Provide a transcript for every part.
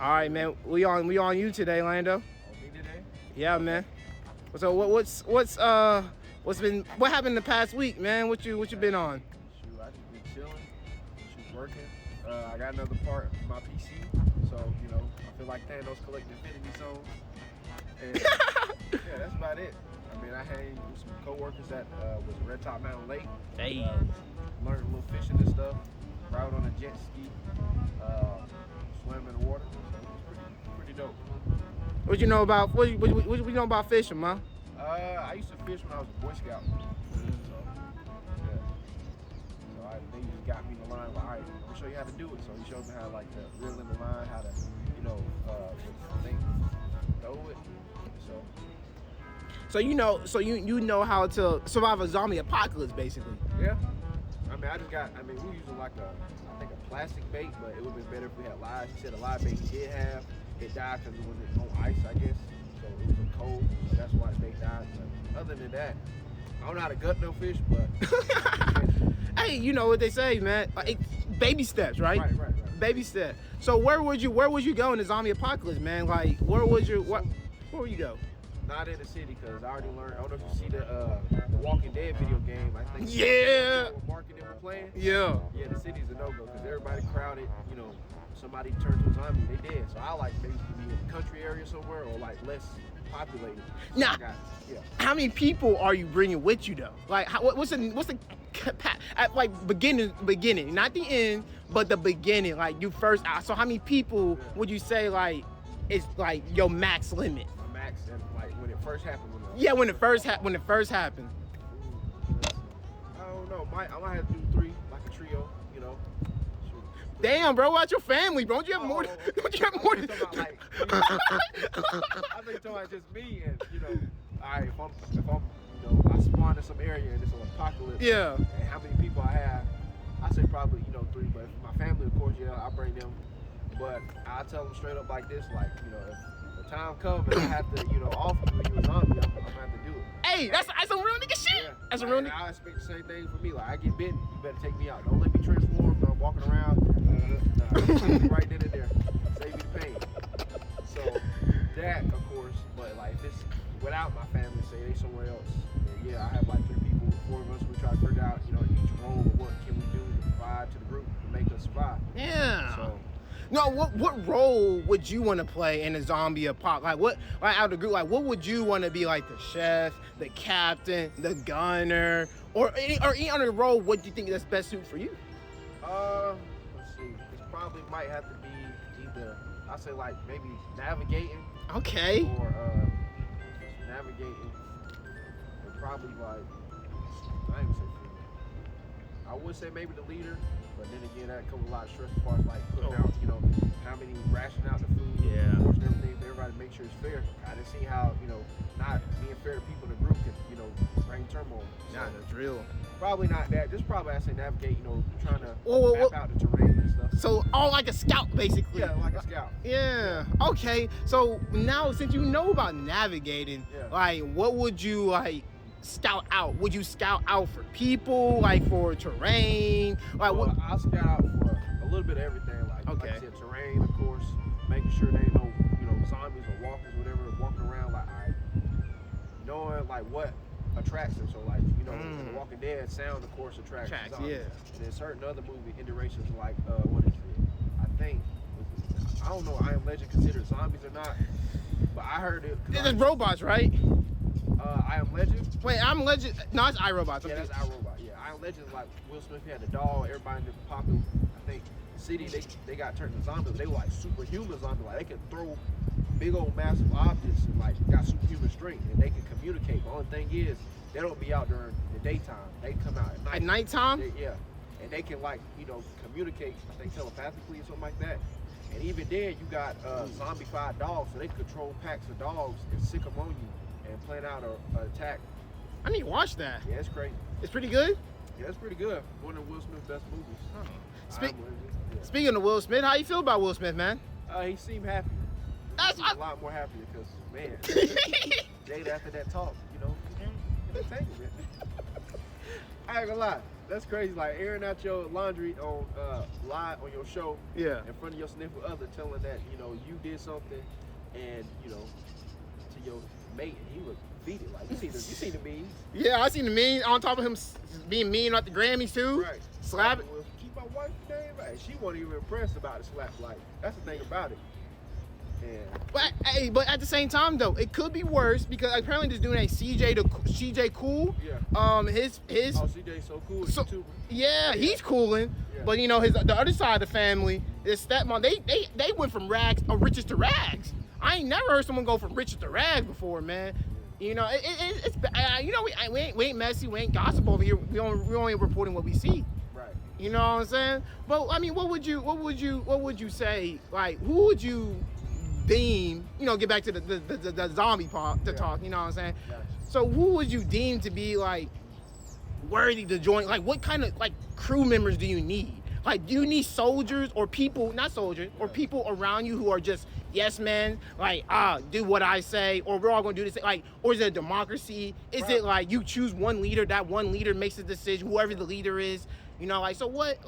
All right, man. We on you today, Lando. On me today? Yeah, man. So what happened the past week, man? What you been on? Shoot, I just been chilling. Shoot, working. I got another part of my PC, so you know I feel like Thanos collecting Infinity Stones. And yeah, that's about it. I mean, I hang with some coworkers that was at Red Top Mountain Lake. Hey. Learned a little fishing and stuff. Rode on a jet ski. Swam in the water. So it was pretty dope. What you know about what you know about fishing, man? I used to fish when I was a Boy Scout. So yeah. So they just got me in the line. Like, all right, I'm gonna show you how to do it. So he showed me how like to reel in the line, how to throw it. So you know how to survive a zombie apocalypse, basically. Yeah. I mean, we were using like I think a plastic bait, but it would have been better if we had live. He said the live bait he did have, it died because it wasn't on ice, I guess. So it was cold, so that's why the bait died. But other than that, I don't know how to gut no fish, but hey, you know what they say, man. Like, baby steps, right? Right. Baby steps. So where would you go in the zombie apocalypse, man? Like, where would you go? Not in the city, because I already learned. I don't know if you see the Walking Dead video game. I think Mark and them were playing. Yeah, the city's a no-go because everybody crowded. You know, somebody turned to a zombie, they dead. So I like maybe to be in a country area somewhere or like less populated. So now, how many people are you bringing with you though? Like, what's the at like beginning, not the end, but the beginning. Like you first out. So how many people would you say like it's like your max limit? My max, and like when it first happened. When it first happened. I don't know. I might have to do 3, like a trio. You know. Damn, bro, what about your family, bro? Don't you have more? Don't you have more? I think you're talking about just me, and you know, all right, if I'm, I spawn in some area and it's an apocalypse. Yeah. And how many people I have? I say probably 3, but if my family, of course, I bring them. But I tell them straight up like this, like if the time comes and I have to, offer you a zombie, I'm gonna have to do it. Hey, that's some real nigga shit. Yeah. That's a real nigga. I expect the same thing for me. Like I get bitten, you better take me out. Don't let me transform. I'm walking around. Right then and there. Save me the pain. So that, of course, but like if it's without my family, say they somewhere else, then I have like 3 people, 4 of us. We try to figure out, each role of what can we do to provide to the group to make us survive. Yeah. So. No, what role would you want to play in a zombie apocalypse? Like out of the group, like what would you want to be, like the chef, the captain, the gunner, or any other role? What do you think that's best suited for you? Let's see. It probably might have to be either I say like maybe navigating. Okay. Or navigating. And probably like I ain't gonna say food. I would say maybe the leader. But then again, that comes with a lot of stress as far as like putting out, how many ration out the food, and everything for everybody to make sure it's fair. I didn't see how, not being fair to people in the group can, bring turmoil. Not a drill. Probably not that. Just probably I say navigate, trying to map out the terrain and stuff. So like a scout, basically. Yeah, like a scout. Yeah. Okay. So now since you know about navigating, like what would you like? Scout out? Would you scout out for people, like for terrain? Like well, I'll scout out for a little bit of everything. Like I said, terrain, of course, making sure they know, zombies or walkers, whatever, walking around. Like, all right, knowing like what attracts them. So like, The Walking Dead sound, of course, attracts zombies. Yeah. And then certain other movie iterations, like what is it? I don't know. I Am Legend considered zombies or not, but I heard it. It's robots, right? I Am Legend. Wait, I'm Legend. No, it's iRobot. Yeah, that's iRobot. Yeah, I Am Legend is like Will Smith had the dog. Everybody in the popular, I think, city they got turned into zombies. They were like superhuman zombies. Like they can throw big old massive objects and like got superhuman strength and they can communicate. The only thing is they don't be out during the daytime. They come out at night. At nighttime? And they can like communicate. I think telepathically or something like that. And even then, you got zombified dogs, so they control packs of dogs and sick them on you and plan out an attack. I need to watch that. Yeah, it's crazy. It's pretty good? Yeah, it's pretty good. One of Will Smith's best movies. Speaking of Will Smith, how you feel about Will Smith, man? He seemed happy. A lot more happier because, man, Jada after that talk, entertainment. I ain't gonna lie. That's crazy. Like airing out your laundry on live on your show. Yeah. In front of your significant other, telling that you did something, and to your mate, and he was defeated. Like you see the memes. Yeah, I seen the meme on top of him being mean at the Grammys too. Right. Slap it. Well, keep my wife's name right. She wasn't even impressed about the slap. Like that's the thing about it. Yeah. But at the same time though, it could be worse because apparently this dude named CJ Cool. Yeah. His CJ's so cool. YouTuber. Yeah, he's cooling. Yeah. But the other side of the family, his stepmom, they went from riches to rags. I ain't never heard someone go from riches to rags before, man. It's we ain't messy, we ain't gossip over here. We only reporting what we see. Right. You know what I'm saying? But I mean, what would you say? Like, who would you deem? Get back to the zombie part to talk. You know what I'm saying? Gotcha. So who would you deem to be like worthy to join? Like, what kind of like crew members do you need? Like, do you need soldiers or people, not soldiers, or people around you who are just yes men, like, do what I say, or we're all gonna do this, like, or is it a democracy? Is it like you choose one leader, that one leader makes the decision, whoever the leader is, so what?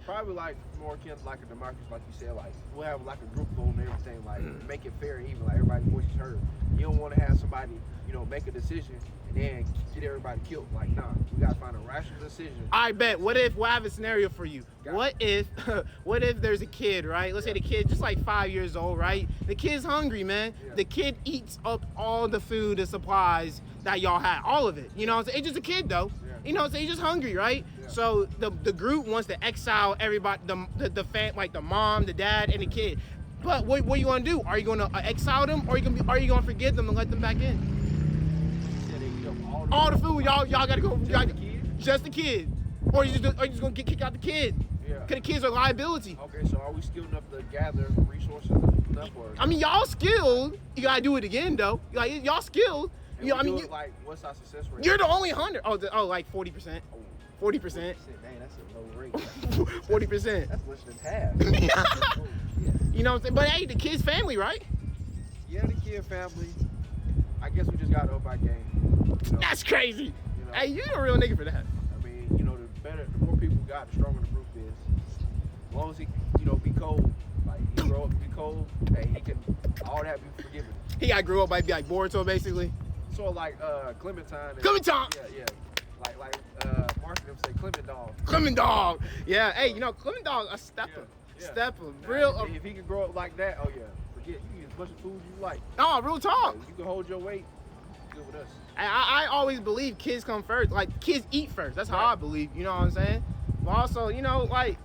Probably like more akin to like a democracy, like you said, like we'll have like a group vote and everything, like make it fair and even, like everybody's voice is heard. You don't want to have somebody, make a decision and then get everybody killed. Like, nah, we gotta find a rational decision. I bet. What if? Well, I have a scenario for you. What if there's a kid, right? Let's say the kid just like 5 years old, right? The kid's hungry, man. Yeah. The kid eats up all the food and supplies that y'all had, all of it. It's just a kid though. Yeah. He's just hungry, right? Yeah. So the group wants to exile everybody, the fan, like the mom, the dad, and the kid. But what are you gonna do? Are you gonna exile them, or are you gonna forgive them and let them back in? All the food, y'all gotta go. Just the kid, or are you just gonna get kicked out the kid? Yeah. Cause the kids are a liability. Okay, so are we skilled enough to gather resources enough, or? I mean, y'all skilled. You gotta do it again though. Like y'all skilled. Like, what's our success rate? You're the only 100. Like 40%. 40%. Dang, that's a low rate. 40%. That's less than half. Oh, yeah. You know what I'm saying? But hey, the kid's family, right? Yeah, the kid family. I guess we just got to up our game. That's crazy. Hey, you're a real nigga for that. I mean, the more people got, the stronger the group is. As long as he, be cold. Like, he grow up to be cold, hey, he can, all that be forgiven. He got grew up by be like Boruto, basically. Sort of like Clementine. Clementine! Yeah. Like Mark them say Clement dog. Clement dog. Yeah, hey, Clement dog a stepper. Yeah. Stepper. Now, Real. if he can grow up like that, oh yeah, forget, you eat as much food you like. No, real talk. You can hold your weight, good with us. I always believe kids come first. Like, kids eat first. That's how I believe. You know what I'm saying? But also, like,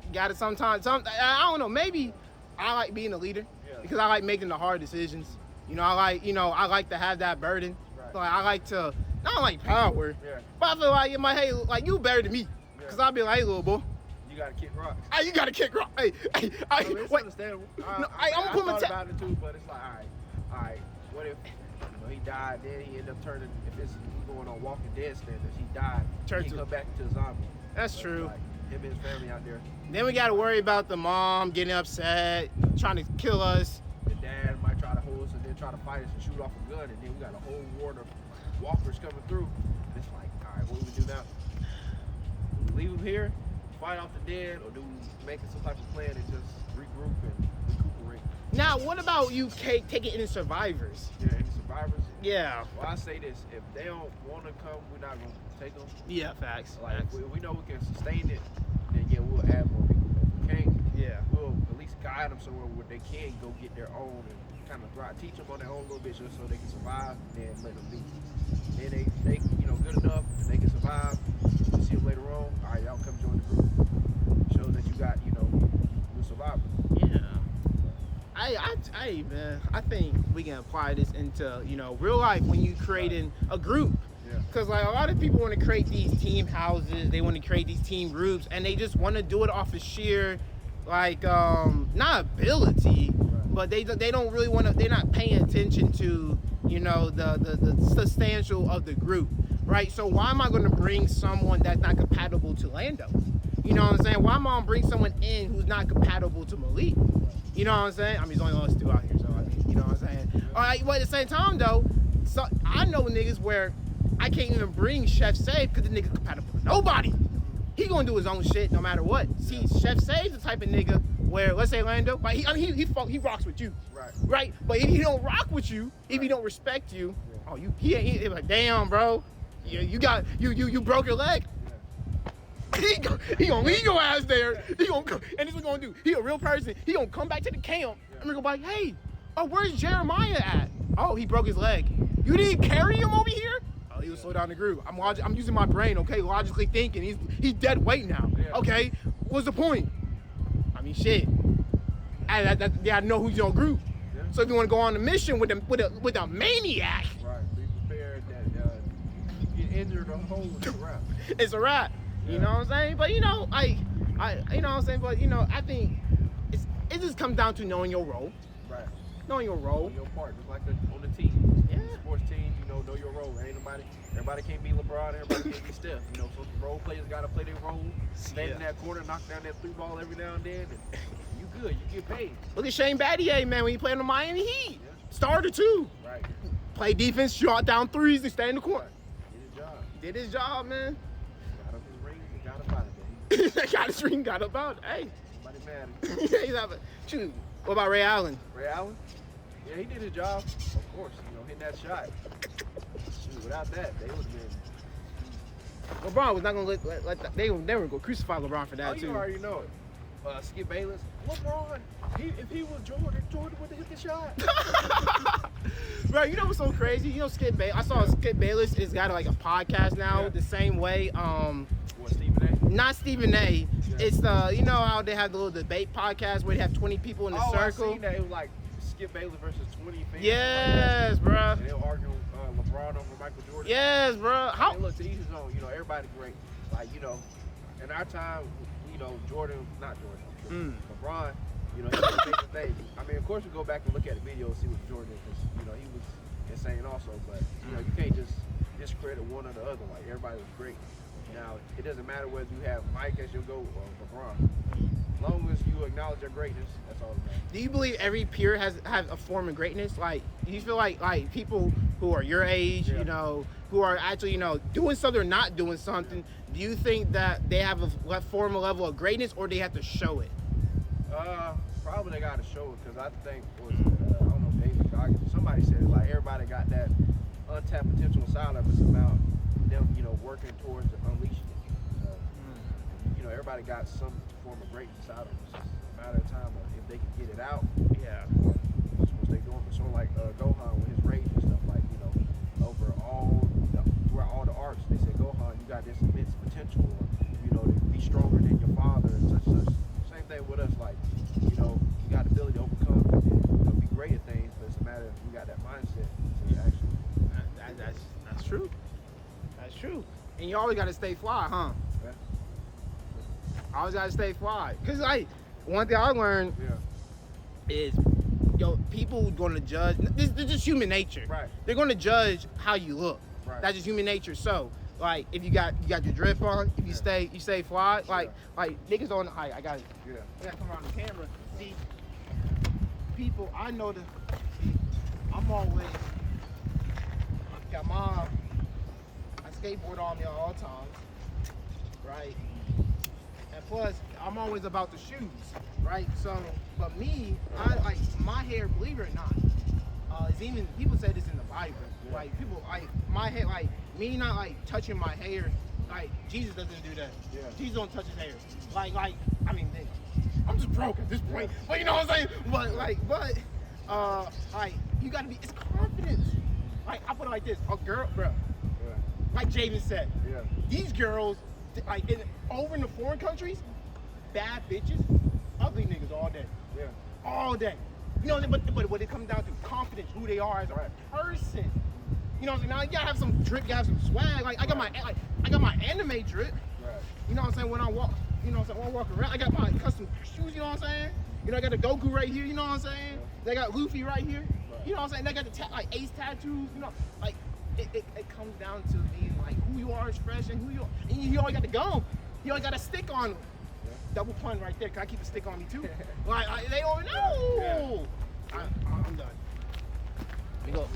you gotta sometimes, I don't know, maybe I like being a leader because I like making the hard decisions. I like to have that burden. Right. Like, I like to, not like power, but I feel like in my head, like, you better than me. Because I'll be like, hey, little boy. You gotta kick rocks. Hey, you gotta kick rocks. Hey, It's wait. understandable. I'm gonna put my about it too, but it's like, all right, what if he died, then he ended up turning, if it's going on Walking Dead standards, he died, he come back to a zombie. That's true. Like, him and his family out there. Then we gotta worry about the mom getting upset, trying to kill us. The dad might try to hold us and then try to fight us and shoot off a gun, and then we got a whole ward of walkers coming through. And it's like, all right, what do we do now? Do we leave him here, fight off the dead, or do we make some type of plan and just regroup and recuperate? Now, what about you take it in survivors? Yeah, any survivors? Yeah. Well, I say this, if they don't want to come, we're not going to take them. Yeah, facts. Like, facts. if we know we can sustain it, then yeah, we'll add more people. If we can't, we'll at least guide them somewhere where they can go get their own and kind of thrive, teach them on their own a little bit just so they can survive, then let them be. Then they good enough, and they can survive. You see them later on, all right, y'all come join the group. Shows that you got, you survivor. Yeah. Man, I think we can apply this into, real life when you creating a group. Yeah. Because, like, a lot of people want to create these team houses, they want to create these team groups, and they just want to do it off of sheer, like, not ability, but they don't really want to, they're not paying attention to, the substantial of the group, right? So why am I going to bring someone that's not compatible to Lando? You know what I'm saying? Why am I going to bring someone in who's not compatible to Malik? You know what I'm saying? I mean, there's only us two out here, so I mean, you know what I'm saying? All right, but at the same time, though, so I know niggas where I can't even bring Chef Safe because the nigga's compatible with nobody. he gonna do his own shit no matter what. See, Chef Say's the type of nigga where, let's say Lando, like he rocks with you, right? But if he don't rock with you, if he don't respect you, oh, he like, damn, bro, you broke your leg. He gonna leave your ass there. He gonna come, and this is what he gonna do. He a real person. He gonna come back to the camp and we're gonna be like, hey, oh, where's Jeremiah at? Oh, he broke his leg. You didn't carry him over here? Oh, he was slow down the groove. I'm using my brain, okay, logically thinking. He's dead weight now. Okay, what's the point? I mean, shit. I know who's your group. So if you want to go on a mission with a maniac, right? Be prepared that you get injured or hold it's a wrap. It's a wrap. You know what I'm saying? But you know, I you know what I'm saying? But you know, I think it just comes down to knowing your role. Right. Knowing your role. Knowing your part, just like on the team. Yeah. Sports team, you know your role. Everybody can't be LeBron, everybody can't be Steph. You know, some role players gotta play their role. Stand in that corner, knock down that 3 ball every now and then, and you good, you get paid. Look at Shane Battier, man, when he played on the Miami Heat. Yeah. Starter too. Right. Play defense, shot down threes, and stay in the corner. Right. Did his job, man. Got up his ring, he got about it, man. Got his ring, got about it. Hey. Nobody mad at him. Shoot. What about Ray Allen? Ray Allen? Yeah, he did his job. Of course, you know, hitting that shot. Shoot, without that, they would have been. LeBron was not gonna let that. They were gonna crucify LeBron for that too. You already know it. Skip Bayless. LeBron. If he was Jordan would have hit the shot. Bro, you know what's so crazy? You know Skip Bayless. I saw Skip Bayless has got like a podcast now, the same way. What, Stephen A? Not Stephen A. Yeah. It's you know how they have the little debate podcast where they have 20 people in a circle. I seen that. It was like Skip Bayless versus 20 fans. Yes, like bro. And they were arguing LeBron over Michael Jordan. Yes, bro. How? Hey, look, to each his own. You know, everybody's great. Like, you know, in our time, you know, LeBron, you know, he did different things. I mean, of course, we go back and look at the video and see what Jordan did, because, you know, he was insane also. But, you know, you can't just discredit one or the other. Like, everybody was great. Now, it doesn't matter whether you have Mike as your GOAT or LeBron. As long as you acknowledge their greatness, that's all that matters. Do you believe every peer has a form of greatness? Like, do you feel like people who are your age, you know, who are actually, you know, doing something or not doing something, do you think that they have a form of level of greatness, or they have to show it? Probably they got to show it, because I think I don't know, David Goggins, somebody said it, like, everybody got that untapped potential inside of us about them, you know, working towards unleashing it. You know, everybody got some form of greatness inside of us. It's just a matter of time of if they can get it out. Yeah. Or what they doing. So like Gohan with his rage and stuff, like, you know, throughout all the arts, they say, Gohan, you got this immense potential, or, you know, to be stronger than your father and such. Same thing with us, like, you know, you got the ability to overcome and, you know, be great at things, but it's a matter of you got that mindset to actually. That's true. That's true. And you always got to stay fly, huh? Yeah. Always got to stay fly. Because, like, one thing I learned is, yo, people going to judge. This is just human nature. Right. They're going to judge how you look. Right. That's just human nature. So, like, if you got your drip on, if you stay fly, like niggas on. I got to come around the camera. See, people, I know I'm always got my skateboard on me at all times, right? And plus, I'm always about the shoes, right? So, but me, I like my hair, believe it or not, is even, people say this in the Bible, like people, like my hair, like me not like touching my hair, like Jesus doesn't do that. Jesus don't touch his hair. Like, I mean, I'm just broke at this point, but you know what I'm saying? But like, you gotta be, it's confidence. Like, I put it like this, a girl, bro, like Jaden said, these girls, like over in the foreign countries, bad bitches, ugly niggas all day. All day. You know, but what it comes down to, confidence, who they are as a person. You know, now you gotta have some drip, you gotta have some swag. Like I got my anime drip. You know what I'm saying? When I walk, you know what I'm saying, when I walk around, I got my custom shoes, you know what I'm saying? You know, I got the Goku right here, you know what I'm saying? They got Luffy right here. You know what I'm saying? They got the like Ace tattoos, you know, like it comes down to being like who you are is fresh, and who you are. And you always got the gum. You always got a stick on them. Double pun right there, cause I keep a stick on me too. Like they don't know. I'm done. Let me go.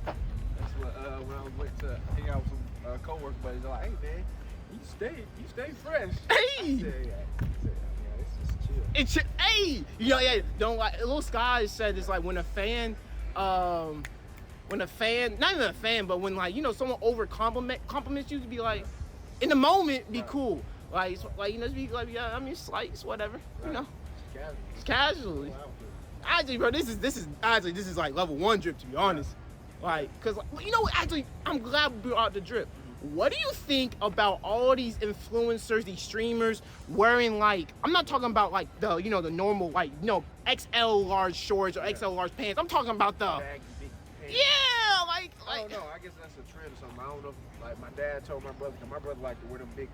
That's what when I went to hang out with some co-worker buddies, they're like, hey man, You stay fresh. Hey! I said, yeah, it's chill. It's hey, yeah, don't like Lil Sky said it's like when a fan, not even a fan, but when like someone over compliments you to be like, in the moment be cool, like just be like yeah, I mean it's like it's whatever, it's casually. Actually, bro, this is like level 1 drip to be honest, like cause actually I'm glad we brought out the drip. What do you think about all these influencers, these streamers wearing like, I'm not talking about like the, the normal like, XL large shorts or XL large pants. I'm talking about the, baggy, big pants. yeah, like. I don't know. I guess that's a trend or something. I don't know. Like my dad told my brother, cause my brother like to wear them big,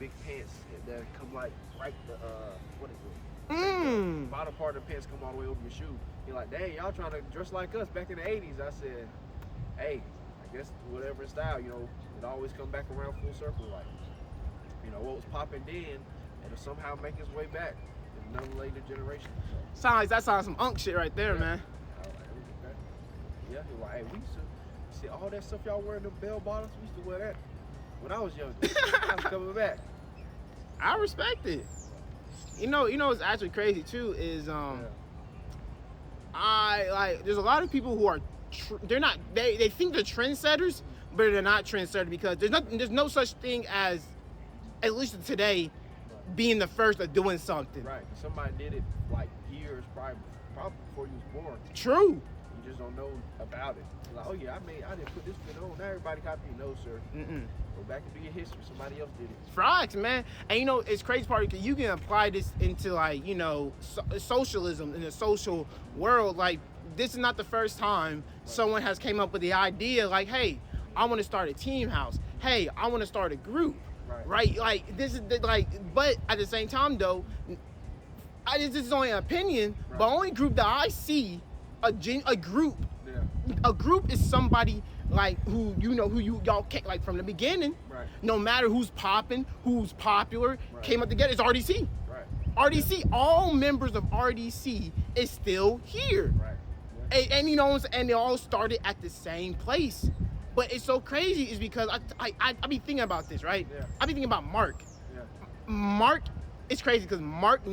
big pants that come like right the, what is it? The bottom part of the pants come all the way over your shoe. He like, dang, y'all trying to dress like us back in the 80s. I said, hey, I guess whatever style, it always come back around full circle. Like, what was popping then, it'll somehow make its way back in another later generation. So, that sounds some unk shit right there, man. I was like, okay. Yeah, he was like, hey, we used to see all that stuff y'all wearing, them bell bottoms. We used to wear that when I was younger. I'm coming back. I respect it. What's actually crazy too is there's a lot of people who are they think they're trendsetters, but they're not trendsetters because there's no such thing as, at least today, being the first of doing something. Right. Somebody did it like years probably before you was born. True. You just don't know about it. Like, oh yeah, I didn't put this fit on. Now everybody copy you. No, sir. Go back and do your history. Somebody else did it. Facts, man. And it's crazy part because you can apply this into like socialism in the social world. Like this is not the first time someone has came up with the idea. Like, hey, I want to start a team house. Hey, I want to start a group. Right? Like this is like, but at the same time though, this is only an opinion. But only group that I see a group. Yeah. A group is somebody like who y'all can't like from the beginning. Right. No matter who's popping, who's popular, came up together. It's RDC. Right. RDC. All members of RDC is still here. Right. Yeah. And and they all started at the same place. But it's so crazy is because I be thinking about this, right? Yeah. I be thinking about Mark. Yeah. Mark, it's crazy because Mark don't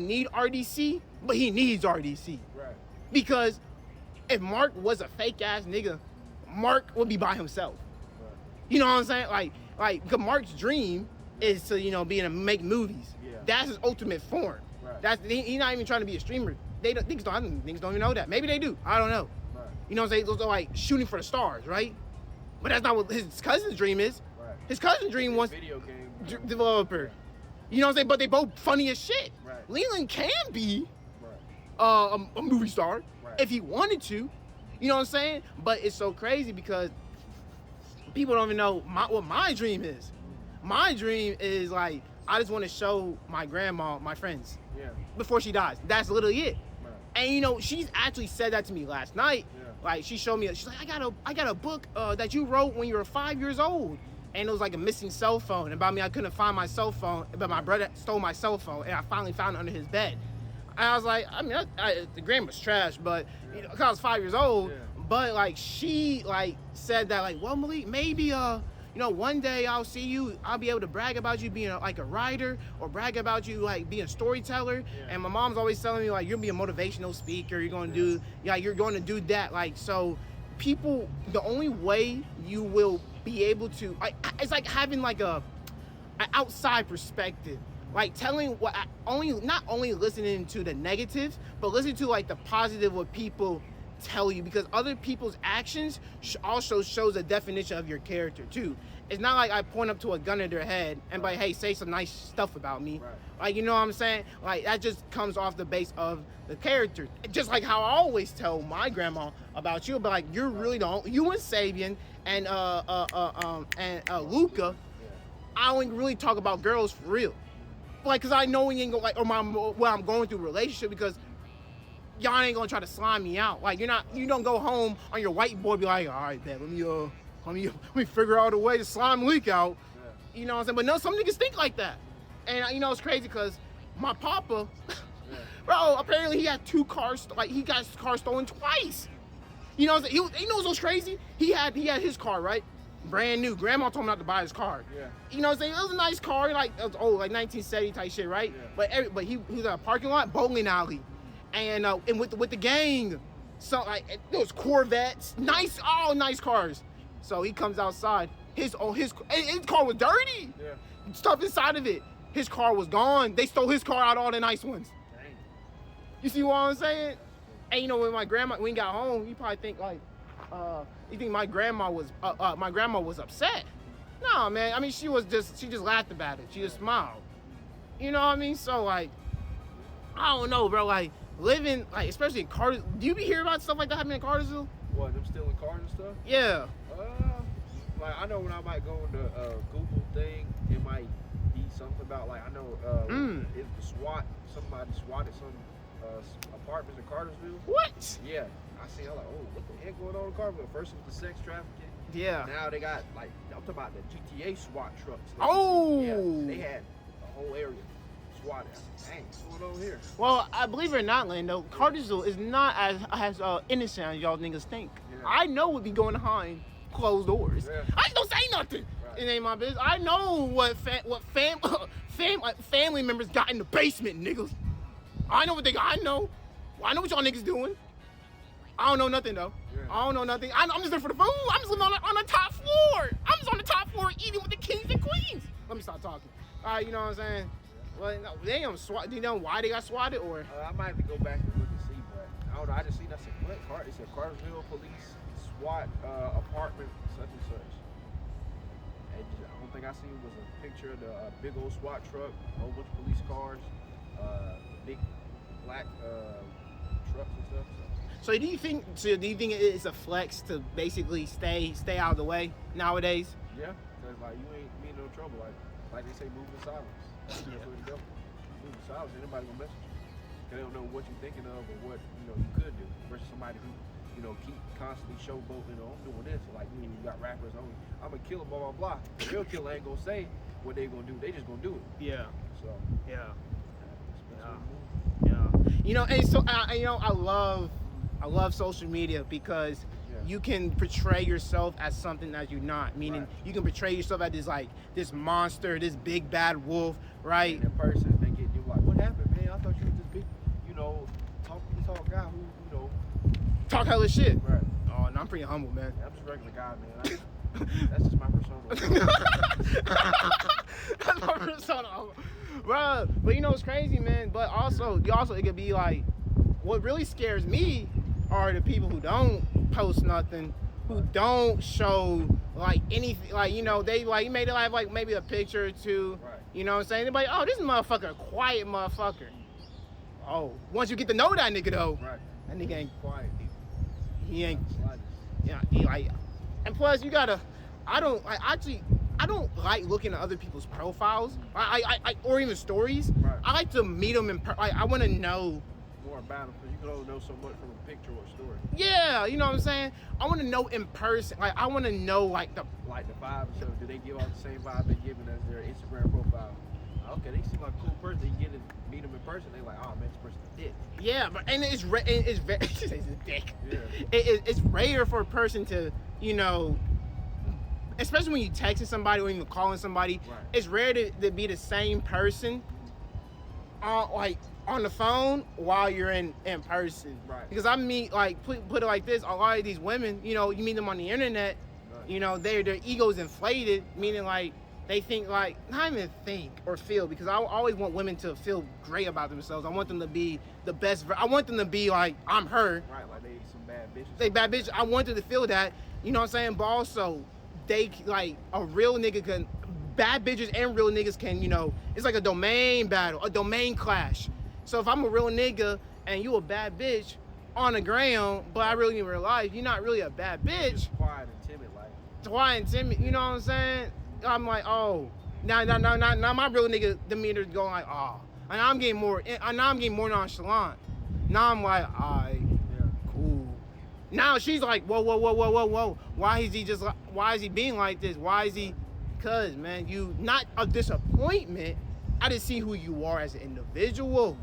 need RDC, but he needs RDC. Right. Because if Mark was a fake ass nigga, Mark would be by himself. Right. You know what I'm saying? Like, because Mark's dream is to make movies. Yeah. That's his ultimate form. Right. He's not even trying to be a streamer. Niggas don't even know that. Maybe they do. I don't know. Right. You know what I'm saying? Those are like shooting for the stars, right? But that's not what his cousin's dream is. Right. His cousin's dream was video game developer. You know what I'm saying? But they both funny as shit. Right. Leland can be Right. a movie star Right. if he wanted to. You know what I'm saying? But it's so crazy because people don't even know what my dream is. My dream is like, I just want to show my grandma my friends before she dies. That's literally it. Right. And she's actually said that to me last night. Yeah. Like she showed me, she's like, I got a book that you wrote when you were 5 years old. And it was like a missing cell phone. About me, I couldn't find my cell phone, but my brother stole my cell phone, and I finally found it under his bed. And I was like, I mean, the grandma's trash, but because I was 5 years old. Yeah. But like she like said that like, well, Malik, maybe one day I'll see you. I'll be able to brag about you being like a writer or brag about you like being a storyteller. Yeah. And my mom's always telling me like, you're gonna be a motivational speaker. You're gonna do you're going to do that. Like so, people. The only way you will be able to it's like having like an outside perspective, like telling not only listening to the negative, but listening to like the positive what people tell you, because other people's actions also shows a definition of your character too. It's not like I point up to a gun to their head and be like, hey, say some nice stuff about me. Right. Like, you know what I'm saying? Like that just comes off the base of the character. Just like how I always tell my grandma about you, but like you're really you and Sabian and Luca, I don't really talk about girls for real. Like, cause I know we ain't go like, or what I'm going through a relationship, because y'all ain't gonna try to slime me out. Like you don't go home on your whiteboard be like, all right, man, let me figure out a way to slime Leak out. Yeah. You know what I'm saying? But no, some niggas think like that. And it's crazy because my papa, bro, apparently he had 2 cars, like he got his car stolen twice. You know what I'm saying? He knows what's crazy? He had his car, right? brand new. Grandma told him not to buy his car. Yeah. You know what I'm saying? It was a nice car, like it was old, like 1970 type shit, right? Yeah. But he was at a parking lot, bowling alley, and with the gang, so like those Corvettes, nice cars. So he comes outside. His car was dirty. Yeah. Stuff inside of it. His car was gone. They stole his car out of all the nice ones. Dang. You see what I'm saying? And you know when we got home, you probably think like, you think my grandma was upset. No, man. I mean, she just laughed about it. She just smiled. You know what I mean? So like, I don't know, bro. Like living, like especially in Carter. Do you be hearing about stuff like that happening in Cartersville? What, them stealing cars and stuff? Yeah. Like I know when I might go on the Google thing, it might be something about like I know if the somebody swatted some apartments in Cartersville. What? Yeah, I see. I'm like, oh, what the heck going on in Cartersville? First it was the sex trafficking. Yeah. Now they got like I'm talking about the GTA SWAT trucks. Oh. Yeah, they had a whole area swatted. Dang, what's going on here? Well, I believe it or not, Lando, Cartersville is not as innocent as y'all niggas think. Yeah. I know what be going behind closed doors. Yeah. I just don't say nothing. Right. It ain't my business. I know what family members got in the basement, niggas. I know what they got. I know what y'all niggas doing. I don't know nothing though. Yeah. I don't know nothing. I'm just there for the food. I'm just living on the top floor. I'm just on the top floor eating with the kings and queens. Let me stop talking. All right, you know what I'm saying? Well, no, they don't swat. Do you know why they got swatted or? I might have to go back and look and see, but I don't know. I just seen that. What? It said Cartersville police SWAT apartment such and such. And I don't think I seen was a picture of the big old SWAT truck, a whole bunch of police cars, big black trucks and stuff. So do you think it's a flex to basically stay out of the way nowadays? Yeah, because like you ain't mean no trouble. Like they say, move in silence. That's the way to go. Move in silence. Anybody gonna mess with you? They don't know what you're thinking of or what you could do. Versus somebody who keep constantly showboating. I'm doing this. Like you got rappers. I'm gonna kill him. Blah blah blah. The real killer ain't gonna say what they gonna do. They just gonna do it. Yeah. So yeah. Yeah. You know, and so I love social media because you can portray yourself as something that you're not. Meaning you can portray yourself as this monster, this big bad wolf, right? And in person, they get you like, what happened, man? I thought you was this big, talk guy who, talk hella shit. Right. Oh, no, I'm pretty humble, man. Yeah, I'm just a regular guy, man. That's just my persona. That's my persona, bro. But you know what's crazy, man? But also it could be like, what really scares me are the people who don't post nothing, who don't show like anything, like they like made it like maybe a picture or two. Right. You know what I'm saying? They're like, oh, this motherfucker, quiet motherfucker. Oh, once you get to know that nigga though, that nigga ain't quiet. He ain't. Yeah, he like, and plus you gotta. I don't like looking at other people's profiles. I or even stories. Right. I like to meet them in I want to know more about them because you can only know so much from a picture or a story. Yeah, you know what I'm saying? I want to know in person. Like I want to know like the vibe. So do they give off the same vibe they're giving as their Instagram profile? Okay, they seem like a cool person. You get to meet them in person. They like, oh man, this person's a dick. Yeah, but and it's very it's a dick. Yeah. It's rare for a person to especially when you texting somebody or even calling somebody. Right. It's rare to be the same person like on the phone while you're in person. Right. Because I meet put it like this, a lot of these women, you meet them on the internet, right. Their ego's inflated, meaning like they think like, not even think or feel, because I always want women to feel great about themselves. I want them to be the best. I want them to be like, I'm her. Right, like they some bad bitches. They bad bitch. I want them to feel that, you know what I'm saying? But also, they like a real nigga can, bad bitches and real niggas can, it's like a domain battle, a domain clash. So if I'm a real nigga and you a bad bitch on the ground, but I really didn't realize you're not really a bad bitch. Just quiet and timid, like. Quiet and timid, you know what I'm saying? I'm like, oh, now my real nigga demeanor is going like, oh, and I'm getting more nonchalant. Now I'm like, alright, cool. Now she's like, whoa. Why is he being like this? Why is he? Cause man, you not a disappointment. I just see who you are as an individual.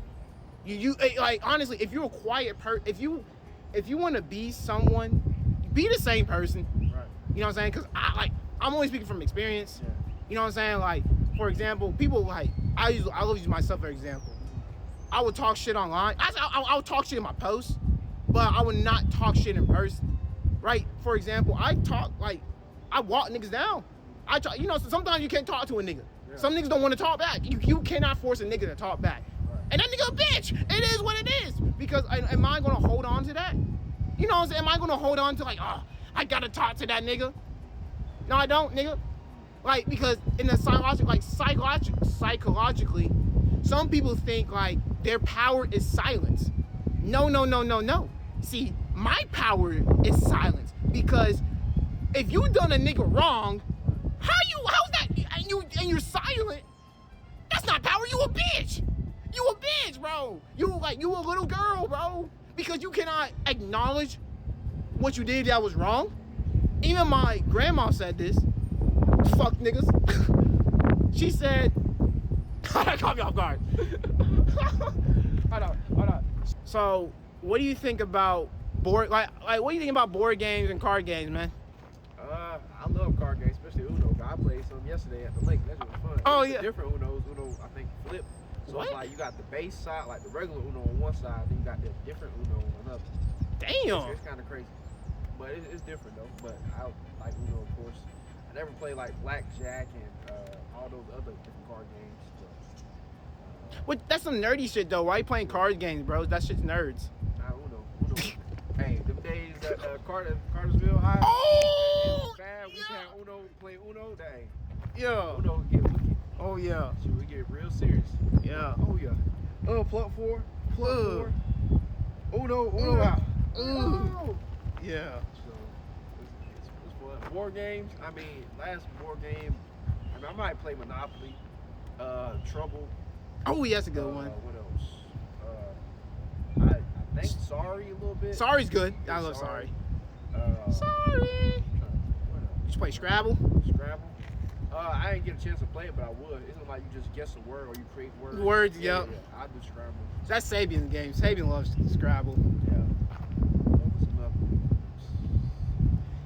You like honestly, if you're a quiet if you want to be someone, be the same person. Right. You know what I'm saying? Cause I'm only speaking from experience. Yeah. You know what I'm saying? Like, for example, people like I always use myself for example. I would talk shit online. I would talk shit in my posts, but I would not talk shit in person. Right? For example, I walk niggas down. I talk, you know, so sometimes you can't talk to a nigga. Yeah. Some niggas don't want to talk back. You cannot force a nigga to talk back. Right. And that nigga a bitch. It is what it is. Because am I gonna hold on to that? You know what I'm saying? Am I gonna hold on to like, oh, I gotta talk to that nigga? No, I don't, nigga. Like, because in the psychologically, some people think like their power is silence. No. See, my power is silence, because if you done a nigga wrong, how's that? And you're silent. That's not power. You a bitch. You a bitch, bro. You a little girl, bro, because you cannot acknowledge what you did that was wrong. Even my grandma said this. Fuck niggas. She said, that caught me off guard. Hold on. So, what do you think about what do you think about board games and card games, man? I love card games, especially Uno. I played some yesterday at the lake. That was fun. Oh, It's yeah. different Unos. Uno, I think, flip. So What? it's like you got the base side, like the regular Uno on one side, then you got the different Uno on another. Damn. It's kind of crazy, but it's different though. But I like Uno, of course. I never played like blackjack and all those other different card games. What? That's some nerdy shit though. Why you playing card games, bro? That shit's nerds. Nah, Uno. Hey, them days that Cartersville High. Oh, Bad. We had Uno, play Uno. Dang. yeah. Uno get wicked. Oh yeah. Shit, we get real serious. Yeah. Oh yeah. Plug four. Plug. Uno out. Ooh. Yeah. So it's fun. Board games. I mean, last board game. I mean, I might play Monopoly. Trouble. Oh yeah, that's a good one. What else? I think Sorry a little bit. Sorry's good. I love Sorry. Sorry. You should play Scrabble. Scrabble. I didn't get a chance to play it, but I would. Isn't like you just guess a word or you create words? Words, yep. Yeah, I do Scrabble. That's Sabian's game. Sabian loves Scrabble. Yeah. What's another?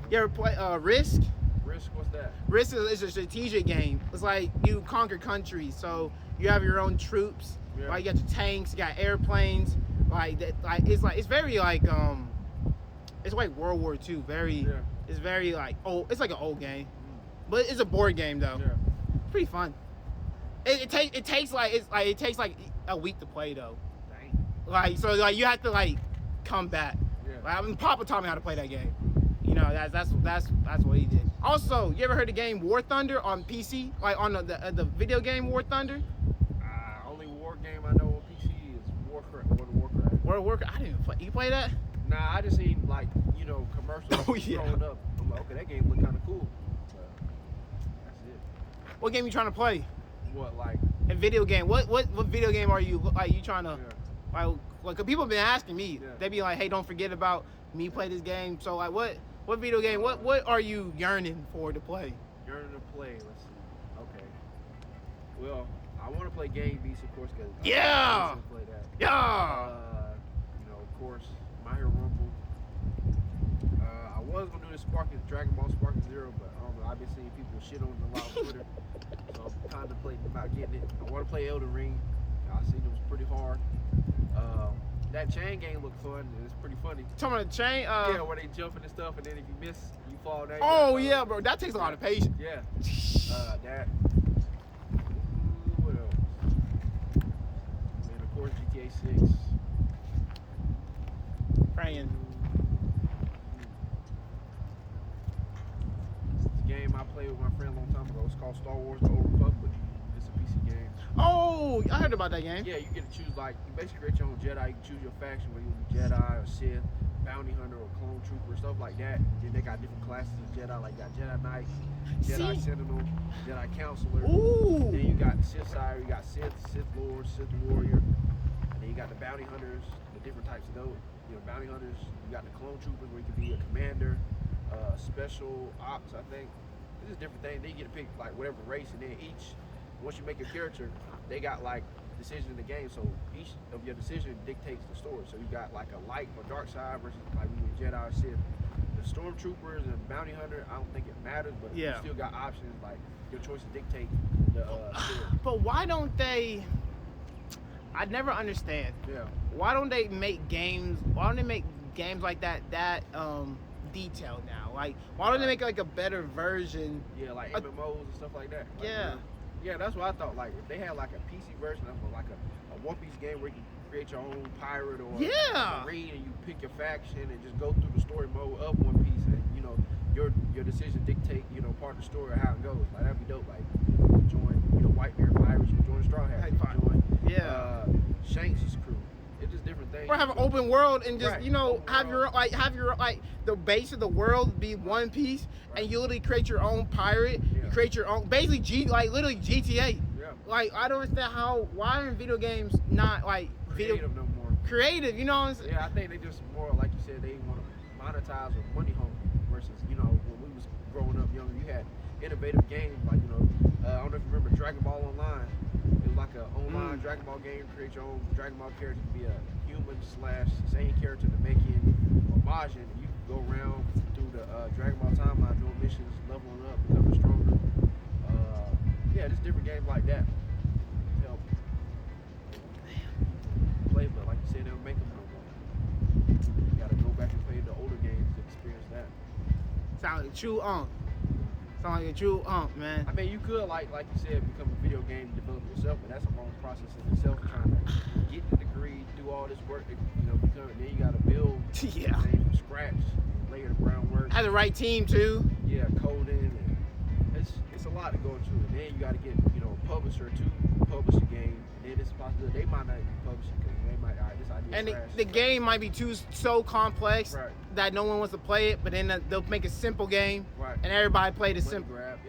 You ever play Risk? Risk, what's that? Risk is a strategic game. It's like you conquer countries, so you have your own troops. Yeah. Like you got your tanks, you got airplanes. Like that. It's very like it's like World War II. Very. Yeah. It's very like old. It's like an old game, but it's a board game though. Yeah. Pretty fun. It takes like a week to play though. Dang. Like so like you have to like come back. Yeah. Like, I mean, Papa taught me how to play that game. You know, that's what he did. Also, you ever heard the game War Thunder on PC? Like on the video game War Thunder? Only war game I know on PC is World of Warcraft. World of Warcraft. I didn't even play. You play that? Nah, I just seen like commercials Oh, yeah. growing up. I'm like, okay, that game look kind of cool. But that's it. What game you trying to play? What like? A video game. What video game are you trying to Yeah. like? Cause people have been asking me. Yeah. They be like, hey, don't forget about me. Play this game. So like, what video game? What are you yearning for to play? Yearning to play. Let's see. Okay. Well, I want to play Game Beast, of course, because Yeah. I want to play that. Yeah. Of course, My Hero Rumble. I was gonna do the Dragon Ball Sparking Zero, but I don't know. I've been seeing people shit on it a lot on Twitter, so I'm contemplating about getting it. I want to play Elden Ring. I seen it was pretty hard. That chain game looked fun. And it's pretty funny. Talking about the chain. Yeah, where they jumping and stuff, and then if you miss, you fall down. Oh yeah, bro. That takes a lot of patience. Yeah. That. What else? And of course GTA 6. Praying. It's a game I played with my friend a long time ago. It's called Star Wars: The Old Republic. It's a PC game. Oh, I heard about that game. Yeah, you get to choose you basically create your own Jedi. You can choose your faction, whether you be Jedi or Sith, Bounty Hunter or Clone Trooper, stuff like that. Then they got different classes of Jedi, like you got Jedi Knight, Jedi Sentinel, Jedi Counselor. Ooh. Then you got the Sith side, you got Sith Lord, Sith Warrior. And then you got the Bounty Hunters, the different types of those. Bounty Hunters. You got the Clone Troopers where you can be a commander, special ops, I think. It's just different things. Then you get to pick whatever race, and then once you make your character, they got decisions in the game. So each of your decision dictates the story. So you got a light or dark side versus when you Jedi or Sith. The the stormtroopers and bounty hunter, I don't think it matters, but you still got options, like your choices dictate the But why don't they? I never understand. Yeah. Why don't they make games? Why don't they make games like that detailed now? Like, why don't they make like a better version? Yeah, like MMOs and stuff like that. Like, yeah. Yeah, that's what I thought. Like, if they had like a PC version of like a One Piece game where you can create your own pirate or marine, and you pick your faction and just go through the story mode of One Piece, and you know your decisions dictate part of the story or how it goes. Like, that'd be dope. Like, you join Whitebeard Pirates, you join Straw Hat, you join Shanks' crew. It's just different things. Or have an open world and just have open your the base of the world be One Piece, and you literally create your own pirate. You create your own basically literally GTA. Yeah. Like, I don't understand why are video games not like creative no more. Creative, you know what I'm saying? Yeah, I think they just more like you said, they want to monetize or money hungry versus when we was growing up younger, you had innovative games like I don't know if you remember Dragon Ball Online. It was like an online Dragon Ball game. Create your own Dragon Ball character to be a human / same character to make it homage, and you can go around through the Dragon Ball timeline doing missions, leveling up, becoming stronger. Just different games like that help play, but like you said, they don't make them no more. You gotta go back and play the older games to experience that. Sound like a true man. I mean, you could like you said, become a video game developer yourself, but that's a long process in itself. Trying to get the degree, do all this work, become. Then you gotta build everything from scratch, lay the groundwork. Have the right team too. Yeah, coding, and it's a lot to go into. And then you gotta get a publisher to publish a game. And then it's possible they might not even publish it because they might this idea. And trash. the game might be so complex that no one wants to play it, but then they'll make a simple game, and everybody play the simple. Grab,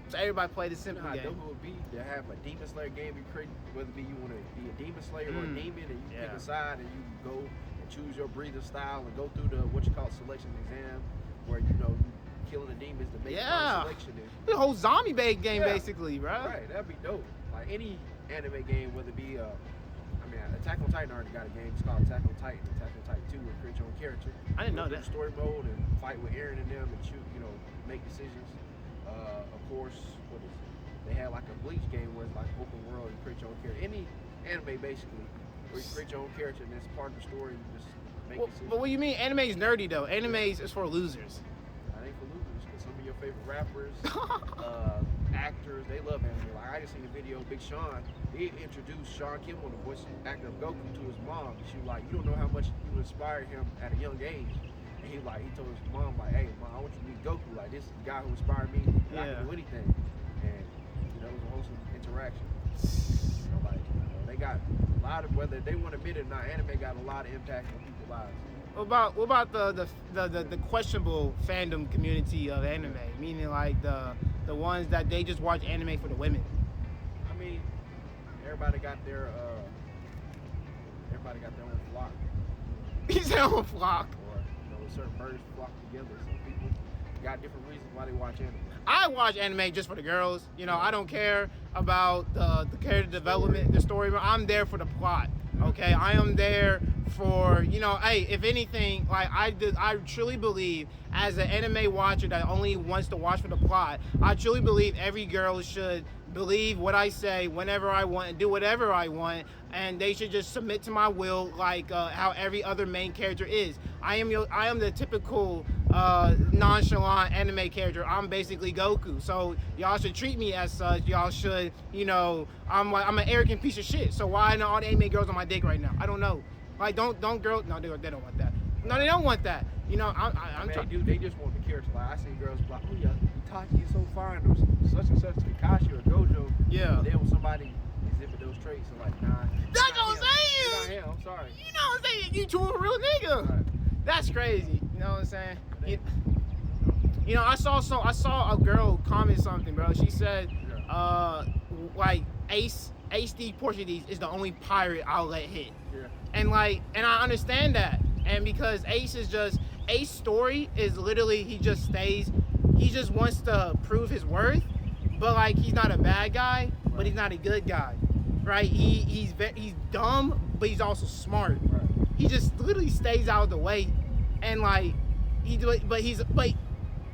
So everybody play the simple game. How dope it would be to have a Demon Slayer game you create, whether you want to be a Demon Slayer or a demon, and you pick a side and you go and choose your breathing style and go through the selection exam, where you killing the demons to make selection. The whole zombie bait game basically, right? Right, that'd be dope. Like any anime game, whether it be Attack on Titan already got a game. It's called Attack on Titan. Attack on Titan 2 will create your own character. I didn't know that. Story mode and fight with Eren and them and shoot, make decisions. Of course, they had like a Bleach game where it's like open world, you create your own character. Any anime basically, where you create your own character and it's part of the story, you just make decisions. But what do you mean? Anime is nerdy though. Anime is for losers. I ain't for losers, because some of your favorite rappers, actors, they love anime. Like, I just seen a video, Big Sean, he introduced Sean Kim, the voice actor of Goku, to his mom. She was like, you don't know how much you inspired him at a young age. And he told his mom, like, hey, Mom, I want you to meet Goku. Like, this is the guy who inspired me. I can do anything. And, it was a wholesome interaction. They got a lot of, whether they want to admit it or not, anime got a lot of impact on people's lives. What about the questionable fandom community of anime? Meaning like the ones that they just watch anime for the women. I mean, everybody got their own flock. He's their own flock. Or certain birds flock together. So people got different reasons why they watch anime. I watch anime just for the girls. I don't care about the character development, the story. I'm there for the plot. Okay, I am there for hey, if anything, like I truly believe, as an anime watcher that only wants to watch for the plot, I truly believe every girl should believe what I say whenever I want and do whatever I want, and they should just submit to my will, like how every other main character is. I am the typical nonchalant anime character. I'm basically Goku, so y'all should treat me as such. Y'all should, I'm an arrogant piece of shit. So why are all the anime girls on my dick right now? I don't know. Like, don't girls? No, they don't want that. No, they don't want that. I'm trying. They just want the character. Like, I see girls like, oh yeah, Itachi is so fine, or such and such, Kakashi or Gojo. Yeah. Then when somebody exhibit those traits, I'm like, nah. That's what I'm saying. Not him. I'm sorry. You know what I'm saying? You two a real nigga. Right. That's crazy. You know what I'm saying? I saw a girl comment something, bro. She said, like Ace the Portuguese is the only pirate I'll let hit. Yeah. And I understand that. And because Ace's story is literally he just wants to prove his worth, but like he's not a bad guy, but he's not a good guy, right? He's dumb, but he's also smart. Right. He just literally stays out of the way, and like but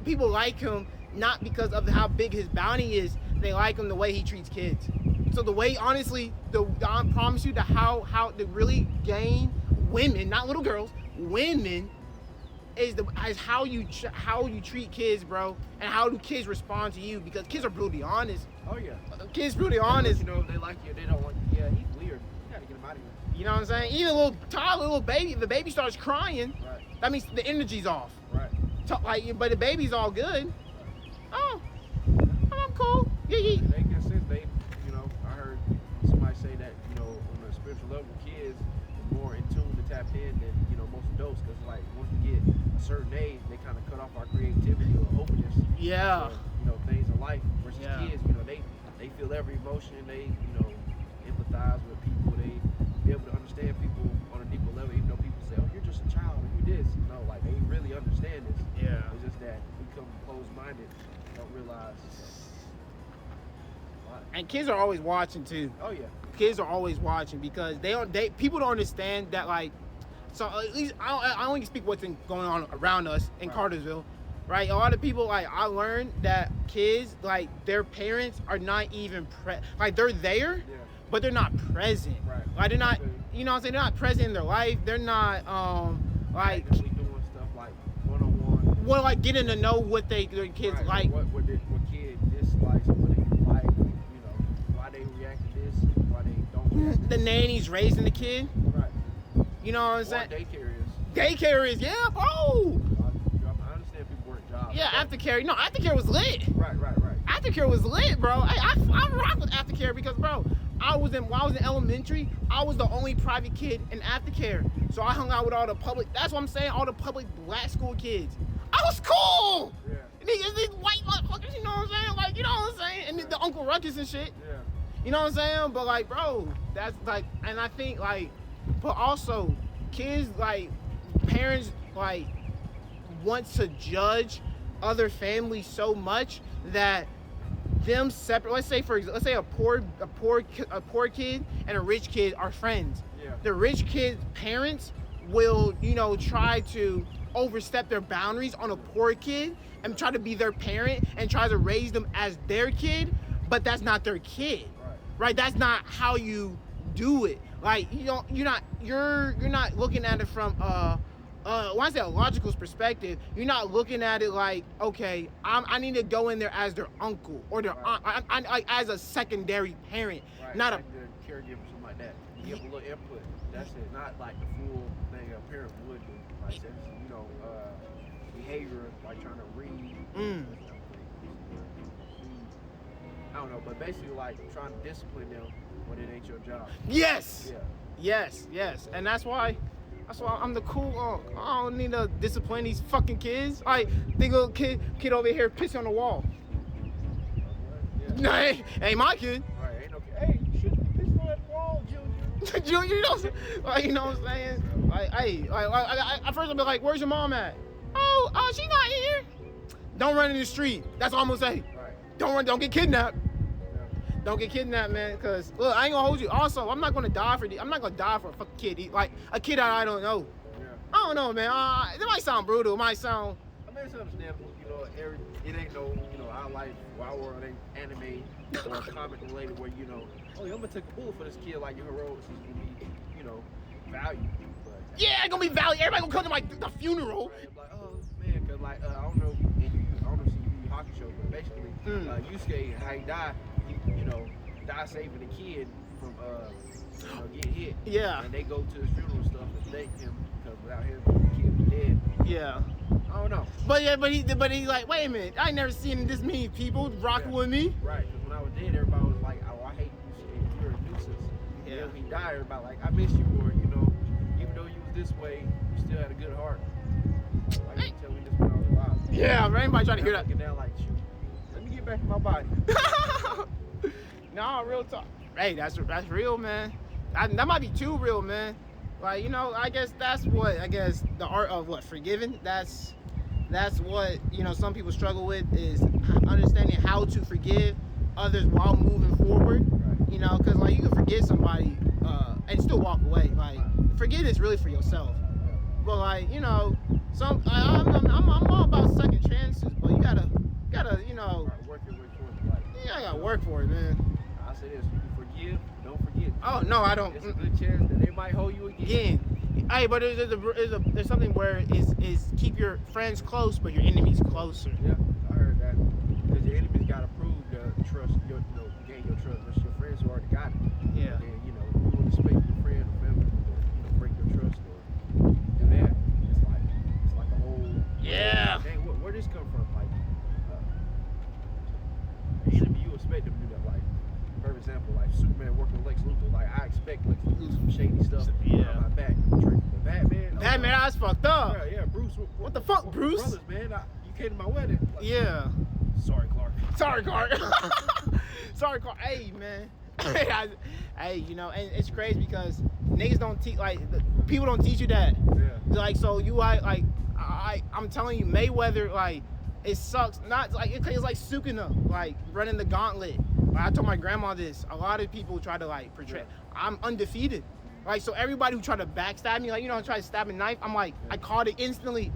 people like him not because of how big his bounty is. They like him the way he treats kids. So the way, honestly, I promise you, how to really gain women, not little girls, women, is how you treat kids, bro, and how do kids respond to you, because kids are brutally honest. Oh yeah. Kids brutally honest. You know, if they like you, they don't want. Yeah, he's weird. You gotta get him out of here. You know what I'm saying? Even a little toddler, little baby, if the baby starts crying, Right. that means the energy's off. Right. But the baby's all good. Oh, I'm cool. Yeah. They get sense. They, you know, I heard somebody say that, you know, on a spiritual level, kids are more in tune to tap in than, you know, most adults, because like once we get a certain age, they kind of cut off our creativity or openness. Yeah. For, you know, things in life. Versus Yeah. kids, you know, they feel every emotion. They, you know, empathize with people. They be able to understand people on a deeper level, even though people say, "Oh, you're just a child, or you this." No, like they really understand this. Yeah. It's just that we become closed-minded, don't realize. And kids are always watching too. Oh yeah. Kids are always watching because people don't understand that, like, so at least I only speak what's going on around us in Right. Cartersville, right? A lot of people, like, I learned that kids, like, their parents are not even like they're there, Yeah. but they're not present. Right. Like they're not, you know what I'm saying? They're not present in their life. They're not like Actively doing stuff like one-on-one. like getting to know what their kids Right. like. What kid dislikes, what they like, you know, why they react to this, why they don't react to The this. nanny's raising the kid. Right. You know what I'm Or saying? daycare is. Daycare is, yeah, bro. I understand people work jobs. Yeah, aftercare. No, aftercare was lit. Right. Aftercare was lit, bro. I rock with aftercare because, bro, when I was in elementary, I was the only private kid in aftercare. So I hung out with all the public. That's what I'm saying. All the public black school kids. I was cool. Yeah. And these white motherfuckers, you know what I'm saying? Like, you know what I'm saying? And the Uncle Ruckus and shit. Yeah. You know what I'm saying? But like, bro, that's like, and I think like, but also kids, like, parents, like, want to judge other families so much that them separate. Let's say a poor kid and a rich kid are friends. Yeah. The rich kid's parents will, you know, try to overstep their boundaries on a poor kid and try to be their parent and try to raise them as their kid, but that's not their kid. Right? That's not how you do it. Like, you're not looking at it from when I say a logical perspective, you're not looking at it like, okay, I need to go in there as their uncle or their aunt, like as a secondary parent, Right. not like the caregiver, something like that. You give a little input. That's it. Not like the full thing a parent would do. Like that's, you know, behavior, like trying to read. I don't know, but basically like trying to discipline them when it ain't your job. Yes. Yeah. Yes. And that's why I'm the cool uncle. I don't need to discipline these fucking kids. Like, think of a kid over here pissing on the wall. Yeah. No, ain't my kid. Right. Ain't no kid. Hey, you shouldn't be pissing on that wall, Junior. Junior, you know, like, you know what I'm saying? Like, hey, at first I'll be like, where's your mom at? Oh, she's not here. Don't run in the street. That's all I'm gonna say. Right. Don't get kidnapped. Yeah. Don't get kidnapped, man. Cause look, I ain't gonna hold you. Also, I'm not gonna die for a fucking kid. Like a kid that I don't know. Yeah. I don't know, man. It might sound brutal. It might sound. I mean, it's understandable. You know, it ain't no, you know, our life, our world ain't anime or comic related where, you know, oh, I'm gonna take a bullet for this kid, like your heroics is gonna be, you know, valued. But Yeah, it's gonna be valued. Everybody gonna come to the funeral. right, it's like, oh man, cause like I don't know, if you hockey show, but basically, Yusuke, how he died, you know, died saving the kid from you know, getting hit. Yeah. And they go to his funeral and stuff and thank him because without him, the kid was dead. Yeah. I don't know. But he's like, wait a minute. I ain't never seen this many people rocking with me. Right, because when I was dead, everybody was like, oh, I hate you, you're a nuisance. Yeah. And when he died, everybody like, I miss you, boy. You know, even though you was this way, you still had a good heart. Like, you tell me this when I was alive. Yeah, everybody trying to hear that. Looking down like, shoot, let me get back in my body. No, real talk. Hey, that's real, man. That might be too real, man. Like, you know, I guess the art of forgiving. That's what, you know, some people struggle with, is understanding how to forgive others while moving forward. Right. You know, because like you can forgive somebody and still walk away. Like, forgiveness really for yourself. But like, you know, I'm all about second chances, but you gotta, you know, work your way towards the light. Yeah, I gotta work for it, man. I say this: you can forgive, don't forget. Oh no, I don't. It's a good chance that they might hold you again. Hey, but there's something where is keep your friends close, but your enemies closer. Yeah, I heard that. Because your enemies gotta prove the trust, gain your trust. But your friends who already got it. Yeah. And you don't expect your friend or family to break your trust or do that. It's like a whole. Yeah. Dang, where this come from? Like, the enemy, you expect them to do that. Like, for example, like Superman working with Lex Luthor. Like, I expect Lex Luthor to do some shady stuff. Yeah. My back. But Batman. Batman, I was fucked up. Yeah, Bruce. What the fuck, Bruce? Brothers, man. You came to my wedding. Like, Yeah. Sorry, Clark. Sorry, Clark. Sorry, Clark. Hey, man. Hey, you know, and it's crazy because niggas don't teach, like, people don't teach you that. Yeah. Like, so you, I'm telling you, Mayweather, like, it sucks. Not, like, it's like Sukuna, like, running the gauntlet. Like, I told my grandma this. A lot of people try to, like, portray. I'm undefeated. Like, so everybody who tried to backstab me, like, you know, try to stab a knife, I'm like, I caught it instantly.